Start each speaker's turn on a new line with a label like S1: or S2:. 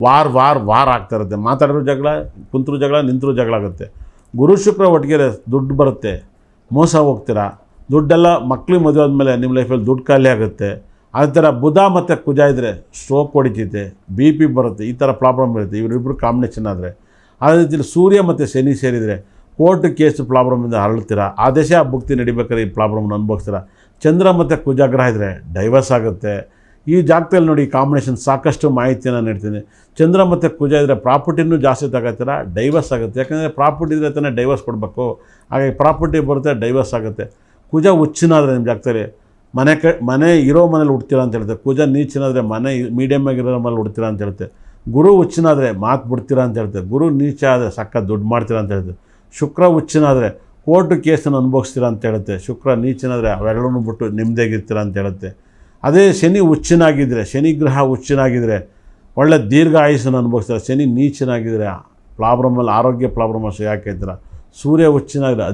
S1: War ಆಗ್ತಾ ಇರುತ್ತೆ. ಮಾತಾಡಿರೋ ಜಗಳ, ಕುಂತರೂ ಜಗಳ, ನಿಂತರೂ ಜಗಳ ಆಗುತ್ತೆ. ಗುರು ಶುಕ್ರ ಒಟ್ಟಿಗೆ ದುಡ್ಡು ಬರುತ್ತೆ, ಮೋಸ ಹೋಗ್ತೀರಾ. ದುಡ್ಡೆಲ್ಲ ಮಕ್ಳಿಗೆ ಮದುವೆ ಆದಮೇಲೆ ನಿಮ್ಮ ಲೈಫಲ್ಲಿ ದುಡ್ಡು ಖಾಲಿ ಆಗುತ್ತೆ. ಅದೇ ಥರ ಬುಧ ಮತ್ತು ಕುಜ ಇದ್ದರೆ ಸ್ಟ್ರೋಕ್ ಹೊಡಿತೈತೆ, BP ಬರುತ್ತೆ, ಈ ಥರ ಪ್ರಾಬ್ಲಮ್ ಇರುತ್ತೆ ಇವರಿಬ್ಬರು ಕಾಂಬಿನೇಷನ್ ಆದರೆ. ಅದೇ ರೀತಿಯಲ್ಲಿ ಸೂರ್ಯ ಮತ್ತು ಶನಿ ಸೇರಿದರೆ ಕೋರ್ಟ್ ಕೇಸ್ ಪ್ರಾಬ್ಲಮಿಂದ ಹರಳ್ತೀರಾ. ಆದೇಶ ಭುಕ್ತಿ ನಡಿಬೇಕಾದ್ರೆ ಈ ಪ್ರಾಬ್ಲಮ್ನ ಅನುಭವಿಸ್ತೀರಾ. ಚಂದ್ರ ಮತ್ತು ಕುಜ ಗ್ರಹ ಇದ್ದರೆ ಡೈವರ್ಸ್ ಆಗುತ್ತೆ. ಈ ಜಾಗದಲ್ಲಿ ನೋಡಿ ಕಾಂಬಿನೇಷನ್ ಸಾಕಷ್ಟು ಮಾಹಿತಿಯನ್ನು ನೀಡ್ತೀನಿ. ಚಂದ್ರ ಮತ್ತು ಕುಜ ಇದ್ದರೆ ಪ್ರಾಪರ್ಟಿನೂ ಜಾಸ್ತಿ ತಗೋತೀರಾ, ಡೈವರ್ಸ್ ಆಗುತ್ತೆ. ಯಾಕಂದರೆ ಪ್ರಾಪರ್ಟಿ ಇದ್ದರೆ ತಾನೇ ಡೈವರ್ಸ್ ಕೊಡಬೇಕು. ಹಾಗಾಗಿ ಪ್ರಾಪರ್ಟಿ ಬರುತ್ತೆ, ಡೈವರ್ಸ್ ಆಗುತ್ತೆ. ಕುಜ ಹುಚ್ಚಿನಾದರೆ ನಿಮ್ಮ ಜಾಗದಲ್ಲಿ ಮನೆ ಇರೋ ಮನೇಲಿ ಹುಡ್ತೀರಾ ಅಂತ ಹೇಳ್ತೆ. ಕುಜ ನೀಚಿನಾದರೆ ಮನೆ ಮೀಡಿಯಮ್ ಆಗಿರೋ ಮನೇಲಿ ಹುಡ್ತೀರಾ ಅಂತ ಹೇಳ್ತೆ. ಗುರು ಹುಚ್ಚಿನಾದರೆ ಮಾತು ಬಿಡ್ತೀರಾ ಅಂತ ಹೇಳ್ತೆ. ಗುರು ನೀಚ ಆದರೆ ಸಕ್ಕ ದುಡ್ಡು ಮಾಡ್ತೀರಾ ಅಂತ ಹೇಳ್ತೆ. ಶುಕ್ರ ಹುಚ್ಚಿನಾದರೆ ಕೋರ್ಟ್ ಕೇಸನ್ನು ಅನುಭವಿಸ್ತೀರಾ ಅಂತ ಹೇಳುತ್ತೆ. ಶುಕ್ರ ನೀಚನಾದರೆ ಅವೆರಡನ್ನೂ ಬಿಟ್ಟು ನೆಮ್ಮದಿಯಾಗಿರ್ತೀರಾ ಅಂತ ಹೇಳುತ್ತೆ. ಅದೇ ಶನಿ ಹುಚ್ಚಿನಾಗಿದ್ದರೆ, ಶನಿ ಗ್ರಹ ಹುಚ್ಚಿನಾಗಿದ್ದರೆ ಒಳ್ಳೆ ದೀರ್ಘ ಆಯುಸ್ಸನ್ನು ಅನುಭವಿಸ್ತಾರೆ. ಶನಿ ನೀಚನಾಗಿದ್ದರೆ ಪ್ರಾಬ್ಲಮಲ್ಲಿ ಆರೋಗ್ಯ ಪ್ರಾಬ್ಲಮ್ ಯಾಕೆ ಇದ್ದೀರ. ಸೂರ್ಯ ಹುಚ್ಚಿನಾಗಿದ್ರೆ